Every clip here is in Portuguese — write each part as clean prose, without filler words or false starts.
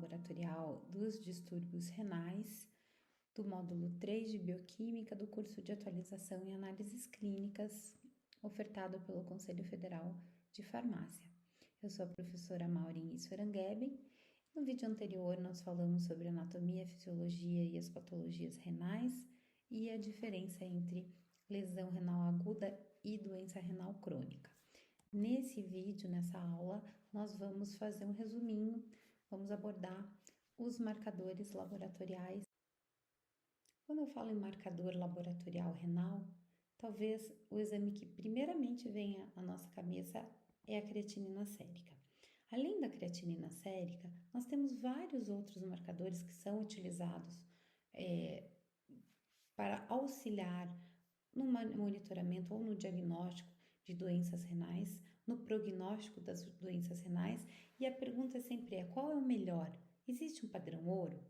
laboratorial dos distúrbios renais do módulo 3 de Bioquímica do curso de Atualização em Análises Clínicas, ofertado pelo Conselho Federal de Farmácia. Eu sou a professora Maureen Swarangeben. No vídeo anterior, nós falamos sobre anatomia, fisiologia e as patologias renais e a diferença entre lesão renal aguda e doença renal crônica. Nesse vídeo, nessa aula, nós vamos fazer um resuminho, vamos abordar os marcadores laboratoriais. Quando eu falo em marcador laboratorial renal, talvez o exame que primeiramente venha à nossa cabeça é a creatinina sérica. Além da creatinina sérica, nós temos vários outros marcadores que são utilizados para auxiliar no monitoramento ou no diagnóstico de doenças renais, no prognóstico das doenças renais, e a pergunta sempre é: qual é o melhor? Existe um padrão ouro?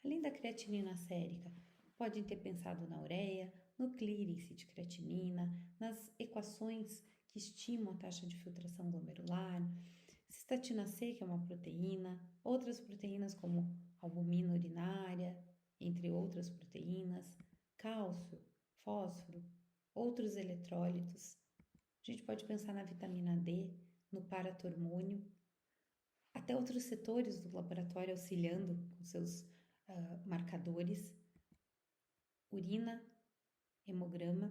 Além da creatinina sérica, podem ter pensado na ureia, no clearance de creatinina, nas equações que estimam a taxa de filtração glomerular, cistatina C, que é uma proteína, outras proteínas como albumina urinária, entre outras proteínas, cálcio, fósforo, outros eletrólitos. A gente pode pensar na vitamina D, no paratormônio, até outros setores do laboratório auxiliando com seus marcadores, urina, hemograma.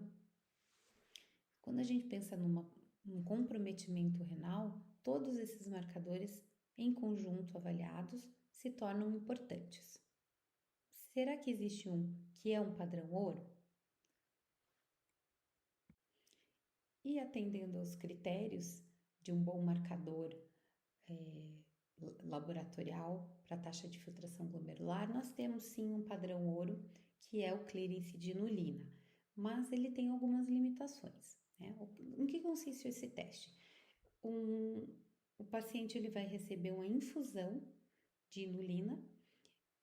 Quando a gente pensa num comprometimento renal, todos esses marcadores em conjunto avaliados se tornam importantes. Será que existe um que é um padrão ouro? E atendendo aos critérios de um bom marcador laboratorial para a taxa de filtração glomerular, nós temos sim um padrão ouro, que é o clearance de inulina, mas ele tem algumas limitações. Né? Em que consiste esse teste? O paciente ele vai receber uma infusão de inulina.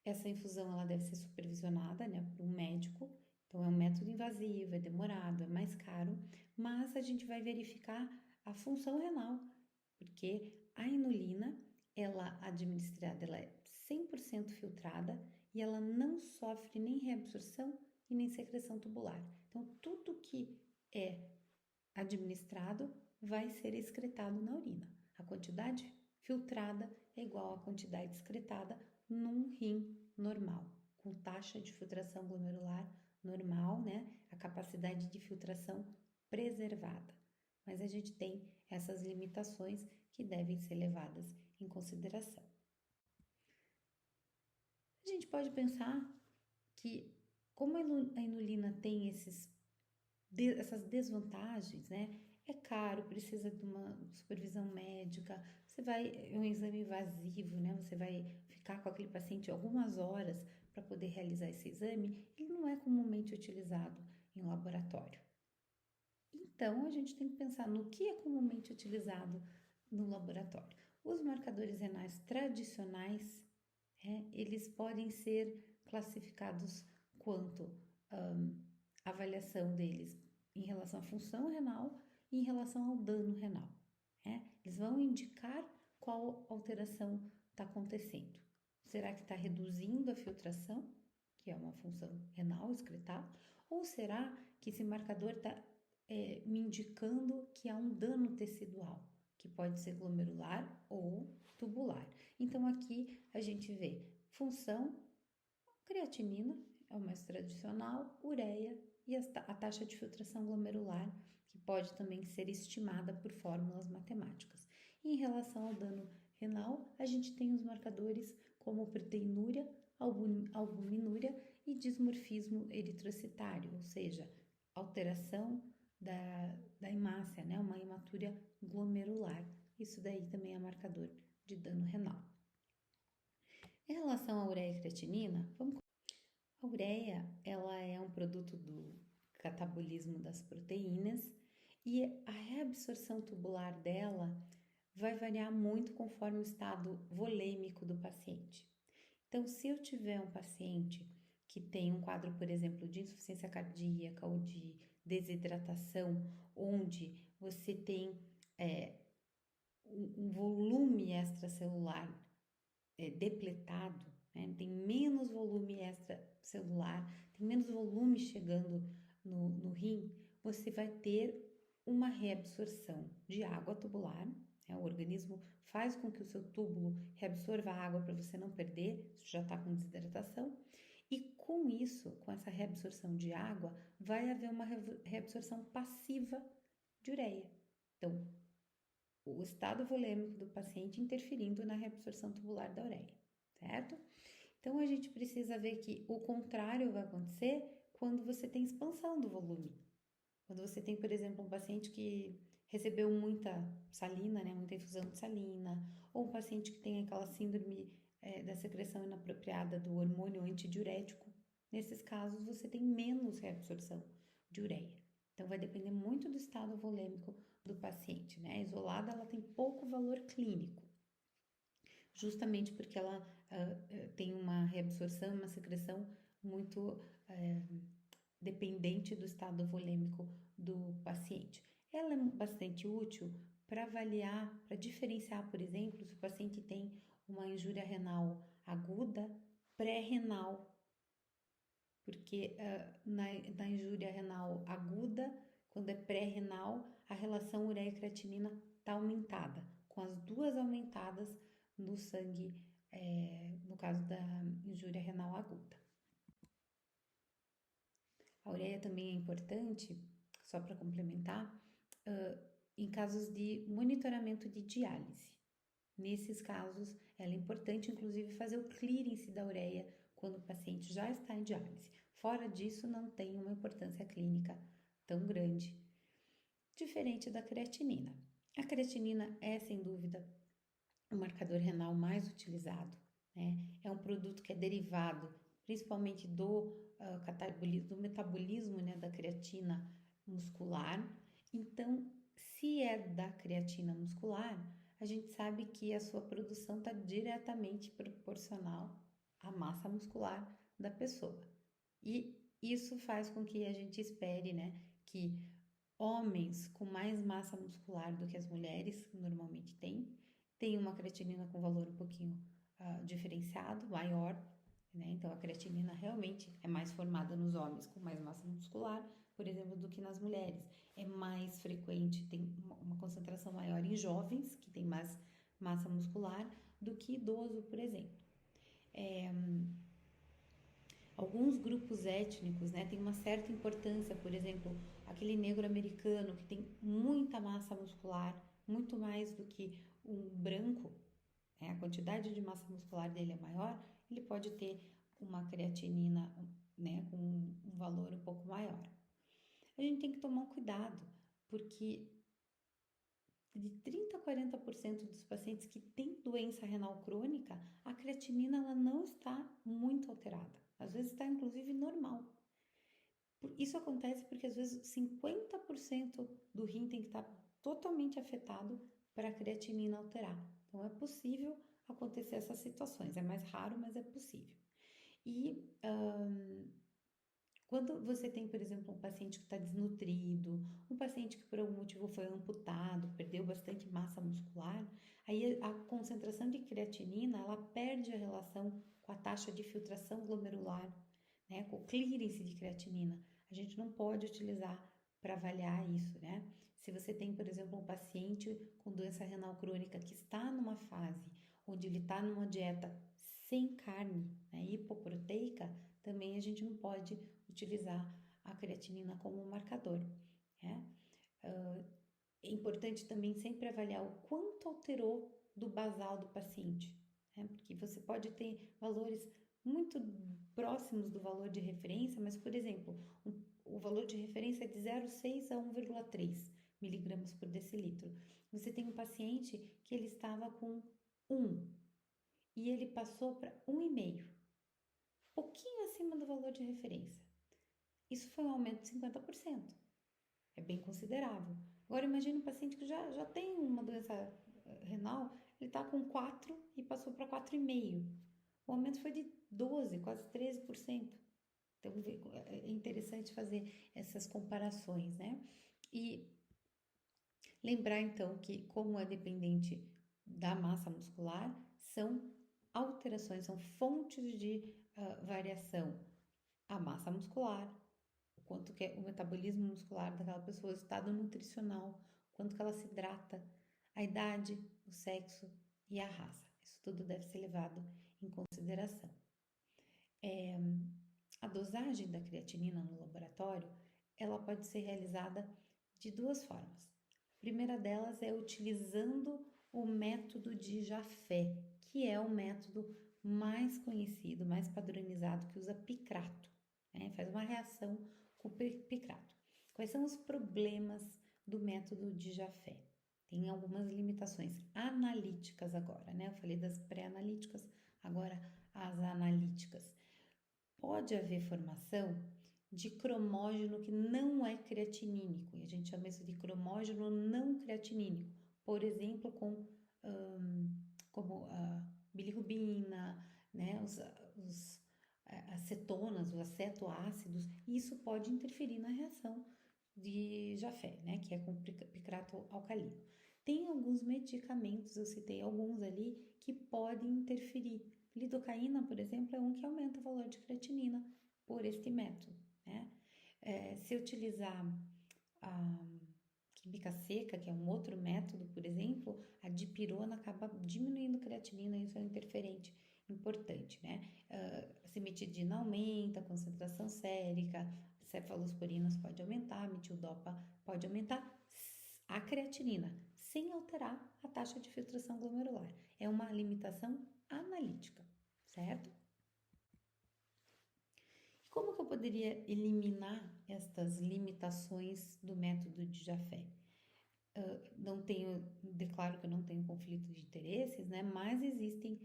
Essa infusão ela deve ser supervisionada, né, por um médico. Então é um método invasivo, é demorado, é mais caro, mas a gente vai verificar a função renal, porque a inulina, ela administrada, ela é 100% filtrada e ela não sofre nem reabsorção e nem secreção tubular. Então tudo que é administrado vai ser excretado na urina. A quantidade filtrada é igual à quantidade excretada num rim normal, com taxa de filtração glomerular normal, né? A capacidade de filtração preservada. Mas a gente tem essas limitações que devem ser levadas em consideração. A gente pode pensar que, como a inulina tem essas desvantagens, né? É caro, precisa de uma supervisão médica, é um exame invasivo, né? Você vai ficar com aquele paciente algumas horas para poder realizar esse exame, ele não é comumente utilizado em laboratório. Então, a gente tem que pensar no que é comumente utilizado no laboratório. Os marcadores renais tradicionais, eles podem ser classificados quanto avaliação deles em relação à função renal e em relação ao dano renal. Eles vão indicar qual alteração está acontecendo. Será que está reduzindo a filtração, que é uma função renal excretal, ou será que esse marcador está me indicando que há um dano tecidual, que pode ser glomerular ou tubular? Então aqui a gente vê função, creatinina, é o mais tradicional, ureia e a taxa de filtração glomerular, que pode também ser estimada por fórmulas matemáticas. E em relação ao dano renal, a gente tem os marcadores como proteinúria, albuminúria e dismorfismo eritrocitário, ou seja, alteração da hemácia, né? Uma hematúria glomerular. Isso daí também é marcador de dano renal. Em relação à ureia e creatinina, a ureia, ela é um produto do catabolismo das proteínas e a reabsorção tubular dela vai variar muito conforme o estado volêmico do paciente. Então, se eu tiver um paciente que tem um quadro, por exemplo, de insuficiência cardíaca ou de desidratação, onde você tem um volume extracelular depletado, né? Tem menos volume extracelular, tem menos volume chegando no rim, você vai ter uma reabsorção de água tubular, né? O organismo faz com que o seu túbulo reabsorva a água para você não perder, se já está com desidratação, e com isso, com essa reabsorção de água, vai haver uma reabsorção passiva de ureia. Então, o estado volêmico do paciente interferindo na reabsorção tubular da ureia, certo? Então, a gente precisa ver que o contrário vai acontecer quando você tem expansão do volume. Quando você tem, por exemplo, um paciente que recebeu muita salina, né, muita infusão de salina, ou um paciente que tem aquela síndrome da secreção inapropriada do hormônio antidiurético. Nesses casos, você tem menos reabsorção de ureia. Então, vai depender muito do estado volêmico do paciente, né? Isolada, ela tem pouco valor clínico, justamente porque ela tem uma reabsorção, uma secreção muito dependente do estado volêmico do paciente. Ela é bastante útil para avaliar, para diferenciar, por exemplo, se o paciente tem uma injúria renal aguda, pré-renal, porque na injúria renal aguda, quando é pré-renal, a relação ureia-creatinina está aumentada, com as duas aumentadas no sangue, no caso da injúria renal aguda. A ureia também é importante, só para complementar, em casos de monitoramento de diálise. Nesses casos, ela é importante, inclusive, fazer o clearance da ureia quando o paciente já está em diálise. Fora disso, não tem uma importância clínica tão grande, diferente da creatinina. A creatinina é, sem dúvida, o marcador renal mais utilizado, né? É um produto que é derivado principalmente do metabolismo, né, da creatina muscular. Então, se é da creatina muscular, a gente sabe que a sua produção está diretamente proporcional à massa muscular da pessoa. E isso faz com que a gente espere, né, que homens com mais massa muscular do que as mulheres normalmente têm uma creatinina com valor um pouquinho diferenciado, maior, né? Então a creatinina realmente é mais formada nos homens com mais massa muscular, por exemplo, do que nas mulheres. É mais frequente, tem uma concentração maior em jovens que têm mais massa muscular do que idoso, por exemplo. Alguns grupos étnicos, né, têm uma certa importância, por exemplo, aquele negro americano que tem muita massa muscular, muito mais do que um branco, né, a quantidade de massa muscular dele é maior, ele pode ter uma creatinina, né, com um valor um pouco maior. A gente tem que tomar um cuidado, porque de 30 a 40% dos pacientes que têm doença renal crônica, a creatinina ela não está muito alterada. Às vezes está inclusive normal. Isso acontece porque às vezes 50% do rim tem que estar totalmente afetado para a creatinina alterar. Então é possível acontecer essas situações. É mais raro, mas é possível. E quando você tem, por exemplo, um paciente que está desnutrido, um paciente que por algum motivo foi amputado, perdeu bastante massa muscular, aí a concentração de creatinina ela perde a relação com a taxa de filtração glomerular, né, com o clearance de creatinina. A gente não pode utilizar para avaliar isso, né? Se você tem, por exemplo, um paciente com doença renal crônica que está numa fase onde ele está numa dieta sem carne, né, hipoproteica, também a gente não pode utilizar a creatinina como marcador, né? É importante também sempre avaliar o quanto alterou do basal do paciente, né? Porque você pode ter valores muito próximos do valor de referência, mas, por exemplo, o valor de referência é de 0,6 a 1,3 miligramas por decilitro. Você tem um paciente que ele estava com 1 e ele passou para 1,5, pouquinho acima do valor de referência. Isso foi um aumento de 50%. É bem considerável. Agora imagine um paciente que já tem uma doença renal, ele está com 4 e passou para 4,5. O aumento foi de 12, quase 13%. Então é interessante fazer essas comparações, né? E lembrar então que como é dependente da massa muscular, são alterações, são fontes de variação. A massa muscular, o quanto que é o metabolismo muscular daquela pessoa, o estado nutricional, quanto que ela se hidrata, a idade, o sexo e a raça. Isso tudo deve ser levado em consideração. A dosagem da creatinina no laboratório, ela pode ser realizada de duas formas. A primeira delas é utilizando o método de Jaffe, que é o método mais conhecido, mais padronizado, que usa picrato, né? Faz uma reação com o picrato. Quais são os problemas do método de Jaffe? Tem algumas limitações analíticas agora, né? Eu falei das pré-analíticas, agora as analíticas. Pode haver formação de cromógeno que não é creatinínico, e a gente chama isso de cromógeno não creatinínico, por exemplo, como a bilirrubina, né, os acetonas, os acetoácidos, e isso pode interferir na reação de Jaffe, né, que é com picrato alcalino. Tem alguns medicamentos, eu citei alguns ali, que podem interferir. Lidocaína, por exemplo, é um que aumenta o valor de creatinina por este método, né? Se utilizar a química seca, que é um outro método, por exemplo, a dipirona acaba diminuindo a creatinina, isso é um interferente importante, né? A cimetidina aumenta, a concentração sérica, cefalosporinas pode aumentar, a metildopa pode aumentar a creatinina, sem alterar a taxa de filtração glomerular. É uma limitação analítica, certo? E como que eu poderia eliminar estas limitações do método de Jaffe? Não tenho, declaro que eu não tenho conflito de interesses, né? Mas existem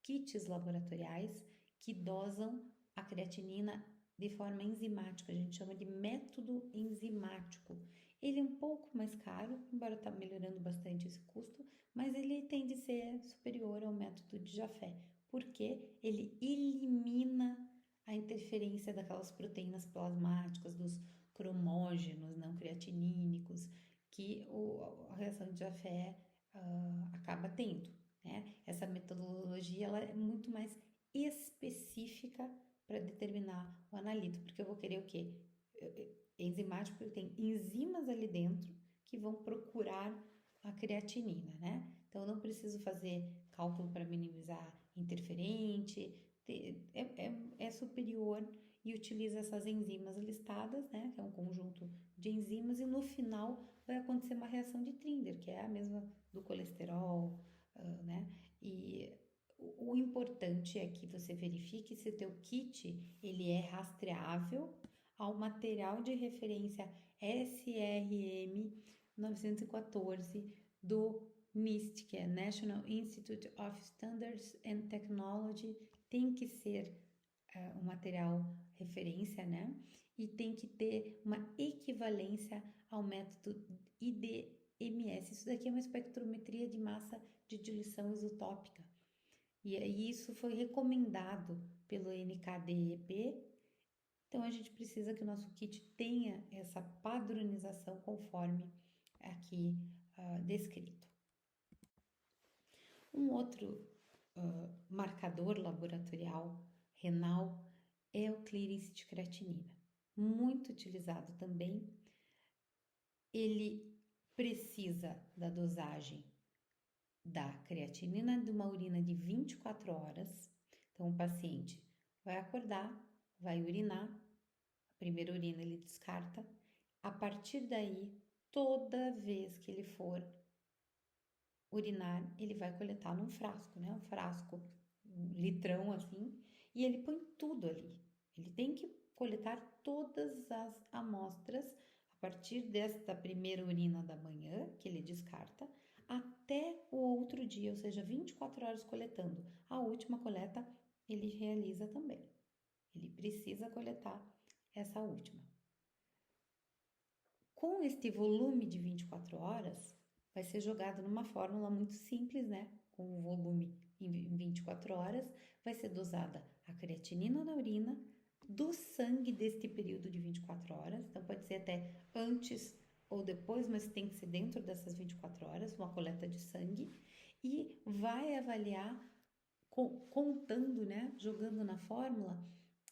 kits laboratoriais que dosam a creatinina de forma enzimática, a gente chama de método enzimático. Ele é um pouco mais caro, embora está melhorando bastante esse custo, mas ele tende a ser superior ao método de Jaffe, porque ele elimina a interferência daquelas proteínas plasmáticas, dos cromógenos não creatinínicos, que a reação de Jaffe acaba tendo, né? Essa metodologia ela é muito mais específica para determinar o analito, porque eu vou querer o quê? Enzimático, porque tem enzimas ali dentro que vão procurar a creatinina, né? Então, eu não preciso fazer cálculo para minimizar interferente, é superior e utiliza essas enzimas listadas, né? Que é um conjunto de enzimas, e no final vai acontecer uma reação de Trinder, que é a mesma do colesterol, né? E o importante é que você verifique se o teu kit ele é rastreável ao material de referência SRM 914 do NIST, que é National Institute of Standards and Technology. Tem que ser um material referência, né? E tem que ter uma equivalência ao método IDMS. Isso daqui é uma espectrometria de massa de diluição isotópica. E aí isso foi recomendado pelo NKDEP. Então a gente precisa que o nosso kit tenha essa padronização conforme aqui descrito. Um outro marcador laboratorial renal é o clearance de creatinina, muito utilizado também. Ele precisa da dosagem da creatinina de uma urina de 24 horas. Então, o paciente vai acordar, vai urinar, a primeira urina ele descarta. A partir daí, toda vez que ele for urinar, ele vai coletar num frasco, né? Um frasco, um litrão assim, e ele põe tudo ali. Ele tem que coletar todas as amostras a partir desta primeira urina da manhã, que ele descarta, até o outro dia, ou seja, 24 horas coletando. A última coleta ele realiza também. Ele precisa coletar essa última. Com este volume de 24 horas, vai ser jogado numa fórmula muito simples, né? Com o volume em 24 horas, vai ser dosada a creatinina na urina, do sangue deste período de 24 horas, então pode ser até antes ou depois, mas tem que ser dentro dessas 24 horas, uma coleta de sangue, e vai avaliar contando, né, jogando na fórmula,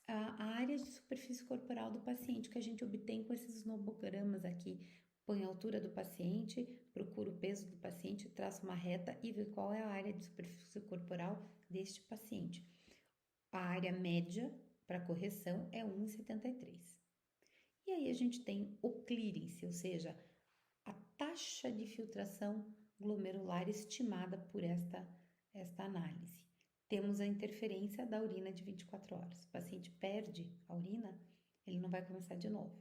a área de superfície corporal do paciente que a gente obtém com esses nomogramas aqui. Põe a altura do paciente, procura o peso do paciente, traça uma reta e vê qual é a área de superfície corporal deste paciente. A área média para correção é 1,73. E aí a gente tem o clearance, ou seja, a taxa de filtração glomerular estimada por esta análise. Temos a interferência da urina de 24 horas. O paciente perde a urina, ele não vai começar de novo.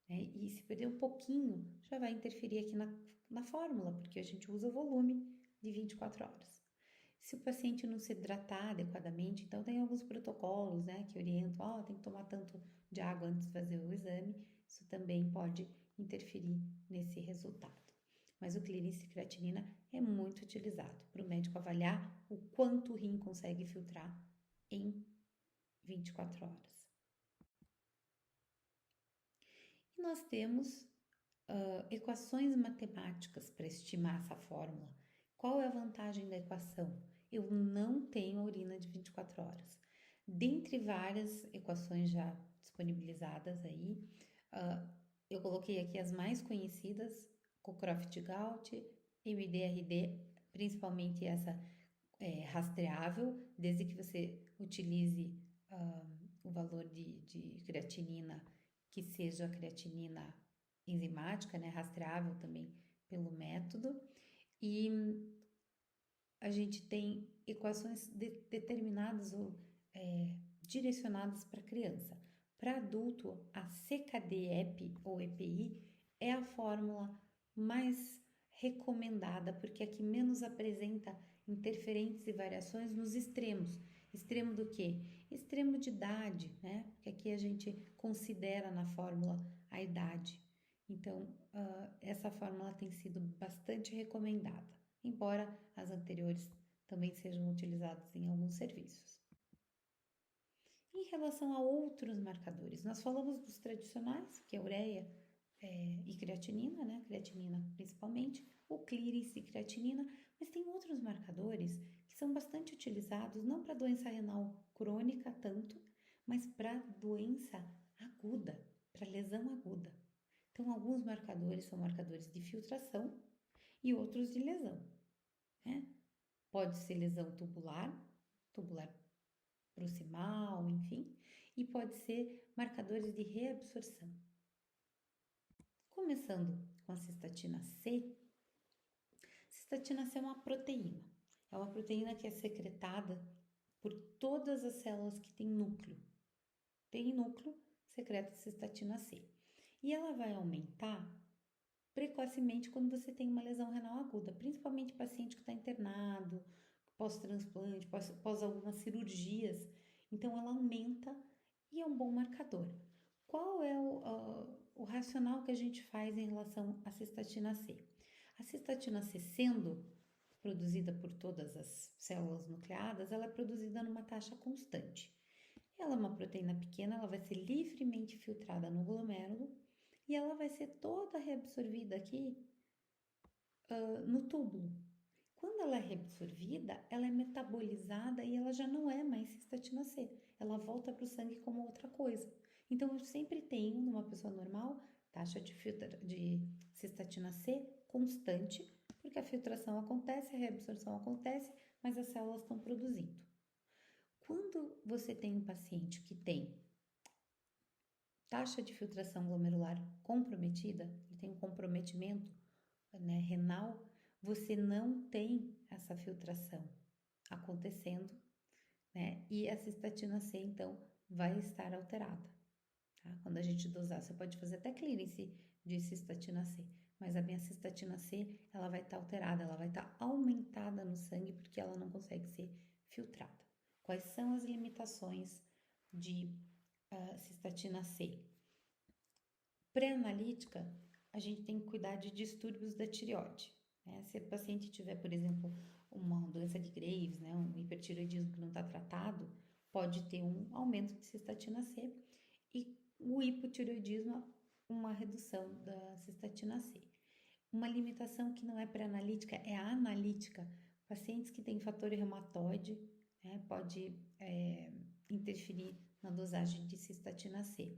Né? E se perder um pouquinho, já vai interferir aqui na fórmula, porque a gente usa o volume de 24 horas. Se o paciente não se hidratar adequadamente, então tem alguns protocolos, né, que orientam, tem que tomar tanto de água antes de fazer o exame, isso também pode interferir nesse resultado. Mas o clearance de creatinina é muito utilizado para o médico avaliar o quanto o rim consegue filtrar em 24 horas. E nós temos equações matemáticas para estimar essa fórmula. Qual é a vantagem da equação? Eu não tenho a urina de 24 horas. Dentre várias equações já disponibilizadas aí, eu coloquei aqui as mais conhecidas, Cockcroft-Gault, MDRD, principalmente essa rastreável, desde que você utilize o valor de creatinina, que seja a creatinina enzimática, né, rastreável também pelo método. E a gente tem equações determinadas ou direcionadas para criança. Para adulto, a CKD-EPI ou EPI é a fórmula mais recomendada, porque é a que menos apresenta interferências e variações nos extremos. Extremo do quê? Extremo de idade, né? Porque aqui a gente considera na fórmula a idade. Então, essa fórmula tem sido bastante recomendada, embora as anteriores também sejam utilizadas em alguns serviços. Em relação a outros marcadores, nós falamos dos tradicionais, que é ureia e creatinina, né? Creatinina principalmente, o clearance e creatinina, mas tem outros marcadores que são bastante utilizados, não para doença renal crônica tanto, mas para doença aguda, para lesão aguda. Então, alguns marcadores são marcadores de filtração e outros de lesão, né? Pode ser lesão tubular proximal, enfim, e pode ser marcadores de reabsorção. Começando com a cistatina C, cistatina C é uma proteína. É uma proteína que é secretada por todas as células que têm núcleo. Tem núcleo, secreta cistatina C. E ela vai aumentar precocemente quando você tem uma lesão renal aguda, principalmente paciente que está internado, pós-transplante, pós algumas cirurgias. Então, ela aumenta e é um bom marcador. Qual é o racional que a gente faz em relação à cistatina C? A cistatina C, sendo produzida por todas as células nucleadas, ela é produzida numa taxa constante. Ela é uma proteína pequena, ela vai ser livremente filtrada no glomérulo e ela vai ser toda reabsorvida aqui no túbulo. Quando ela é reabsorvida, ela é metabolizada e ela já não é mais cistatina C. Ela volta para o sangue como outra coisa. Então, eu sempre tenho, numa pessoa normal, taxa de cistatina C constante, porque a filtração acontece, a reabsorção acontece, mas as células estão produzindo. Quando você tem um paciente que tem taxa de filtração glomerular comprometida, ele tem um comprometimento, né, renal, você não tem essa filtração acontecendo, né? E a cistatina C, então, vai estar alterada, tá? Quando a gente dosar, você pode fazer até clearance de cistatina C, mas a minha cistatina C, ela vai estar alterada, ela vai estar aumentada no sangue porque ela não consegue ser filtrada. Quais são as limitações de cistatina C? Pré-analítica, a gente tem que cuidar de distúrbios da tireoide. Né? Se o paciente tiver, por exemplo, uma doença de Graves, né, um hipertireoidismo que não está tratado, pode ter um aumento de cistatina C e o hipotireoidismo, uma redução da cistatina C. Uma limitação que não é pré-analítica, é analítica. Pacientes que têm fator reumatoide, né? Pode interferir na dosagem de cistatina C.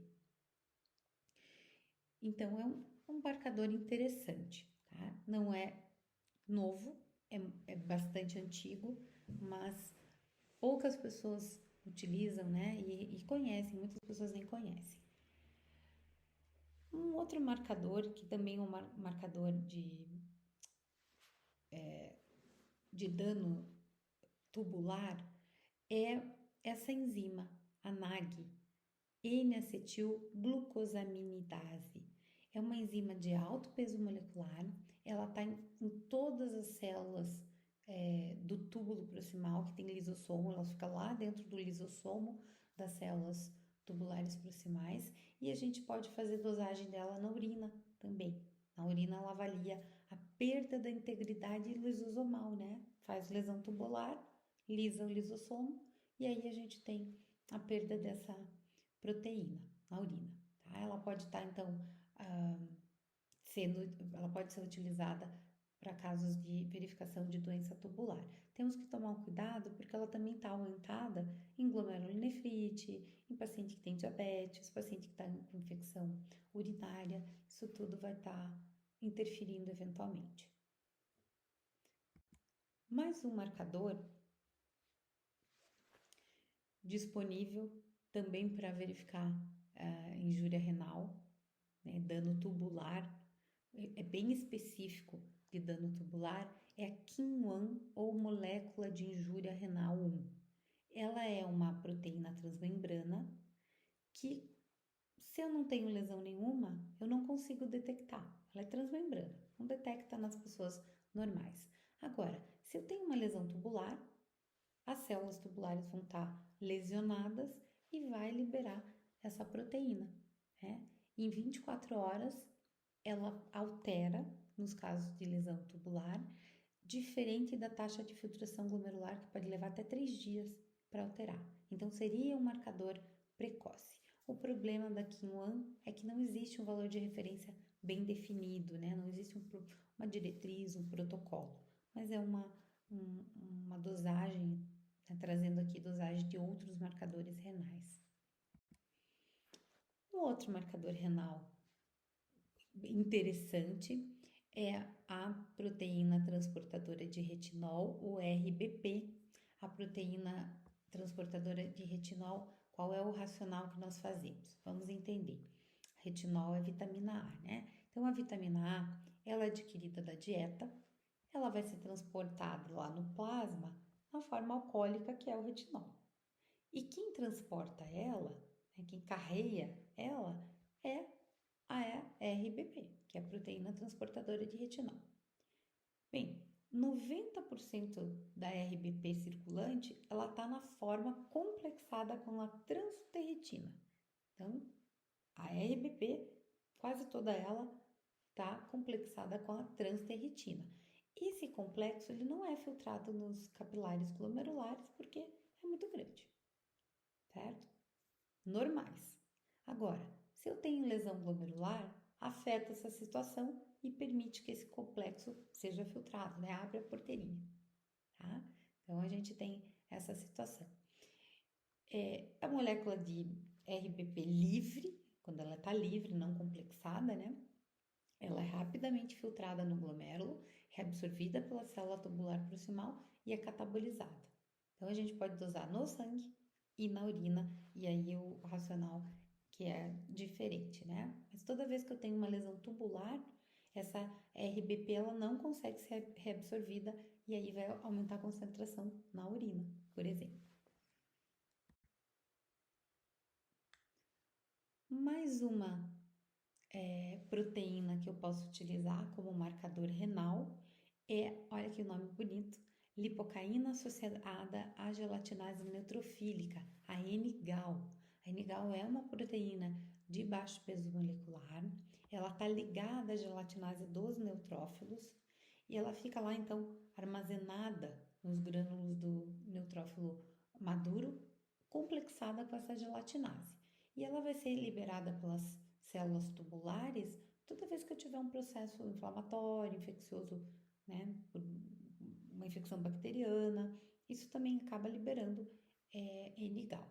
Então, é um marcador interessante, tá? Não é novo, é bastante antigo, mas poucas pessoas utilizam, né? E conhecem, muitas pessoas nem conhecem. Um outro marcador, que também é um marcador de dano tubular, é essa enzima, a NAG, N-acetilglucosaminidase. É uma enzima de alto peso molecular, ela está em todas as células do túbulo proximal, que tem lisossomo, ela fica lá dentro do lisossomo das células tubulares proximais, e a gente pode fazer dosagem dela na urina também. Na urina ela avalia a perda da integridade lisosomal, né? Faz lesão tubular, lisa o lisossomo, e aí a gente tem a perda dessa proteína na urina. Tá? Ela pode estar, então, ela pode ser utilizada para casos de verificação de doença tubular. Temos que tomar um cuidado porque ela também está aumentada em glomerulonefrite, em paciente que tem diabetes, paciente que está com infecção urinária, isso tudo vai estar interferindo eventualmente. Mais um marcador disponível também para verificar injúria renal, né, dano tubular, é bem específico de dano tubular, é a KIM-1 ou molécula de injúria renal 1. Ela é uma proteína transmembrana que, se eu não tenho lesão nenhuma, eu não consigo detectar. Ela é transmembrana, não detecta nas pessoas normais. Agora, se eu tenho uma lesão tubular, as células tubulares vão estar lesionadas e vai liberar essa proteína, né? Em 24 horas, ela altera, nos casos de lesão tubular, diferente da taxa de filtração glomerular, que pode levar até 3 dias para alterar. Então, seria um marcador precoce. O problema da KIM-1 é que não existe um valor de referência bem definido, né? Não existe uma diretriz, um protocolo, mas é uma dosagem, né? Trazendo aqui dosagem de outros marcadores renais. Um outro marcador renal interessante é a proteína transportadora de retinol, o RBP. A proteína transportadora de retinol, qual é o racional que nós fazemos? Vamos entender. Retinol é vitamina A, né? Então, a vitamina A, ela é adquirida da dieta, ela vai ser transportada lá no plasma na forma alcoólica, que é o retinol. E quem transporta ela, né, quem carrega ela, é a RBP, que é a proteína transportadora de retinol. Bem, 90% da RBP circulante, ela está na forma complexada com a transterritina. Então, a RBP, quase toda ela, está complexada com a transterritina. Esse complexo ele não é filtrado nos capilares glomerulares porque é muito grande, certo? Normais. Agora, se eu tenho lesão glomerular, afeta essa situação e permite que esse complexo seja filtrado, né? Abre a porteirinha, tá? Então, a gente tem essa situação. A molécula de RBP livre, quando ela está livre, não complexada, né? Ela é rapidamente filtrada no glomérulo, reabsorvida pela célula tubular proximal e é catabolizada. Então, a gente pode dosar no sangue e na urina, e aí o racional que é diferente, né? Mas toda vez que eu tenho uma lesão tubular, essa RBP ela não consegue ser reabsorvida e aí vai aumentar a concentração na urina, por exemplo. Mais uma proteína que eu posso utilizar como marcador renal olha que nome bonito, lipocaína associada à gelatinase neutrofílica, a NGAL. A NGAL é uma proteína de baixo peso molecular, ela está ligada à gelatinase dos neutrófilos e ela fica lá então armazenada nos grânulos do neutrófilo maduro, complexada com essa gelatinase. E ela vai ser liberada pelas células tubulares toda vez que eu tiver um processo inflamatório, infeccioso, né, por uma infecção bacteriana, isso também acaba liberando N-gal.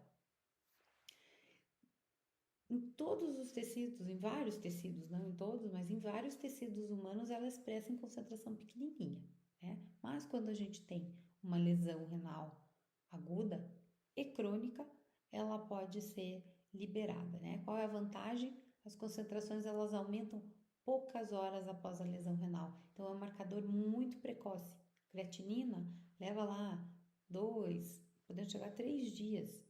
Em todos os tecidos, em vários tecidos, não em todos, mas em vários tecidos humanos, ela expressa em concentração pequenininha, né? Mas quando a gente tem uma lesão renal aguda e crônica, ela pode ser liberada, né? Qual é a vantagem? As concentrações elas aumentam poucas horas após a lesão renal, então é um marcador muito precoce. Creatinina leva lá 2, podendo chegar a 3 dias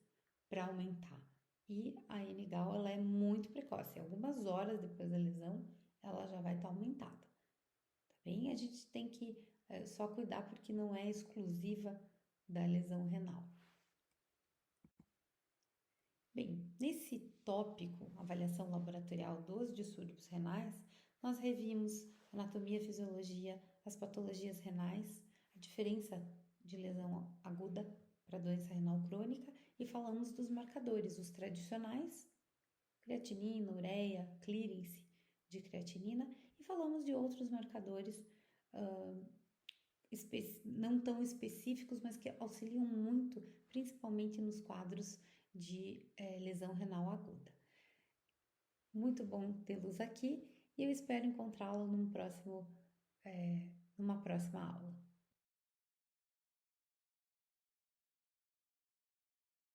para aumentar. E a N-gal ela é muito precoce, algumas horas depois da lesão ela já vai estar aumentada, tá bem? A gente tem que só cuidar porque não é exclusiva da lesão renal. Bem, nesse tópico, avaliação laboratorial dos distúrbios renais, nós revimos anatomia, fisiologia, as patologias renais, a diferença de lesão aguda para doença renal crônica e falamos dos marcadores, os tradicionais, creatinina, ureia, clearance de creatinina e falamos de outros marcadores não tão específicos, mas que auxiliam muito, principalmente nos quadros de lesão renal aguda. Muito bom tê-los aqui e eu espero encontrá-lo numa próxima aula.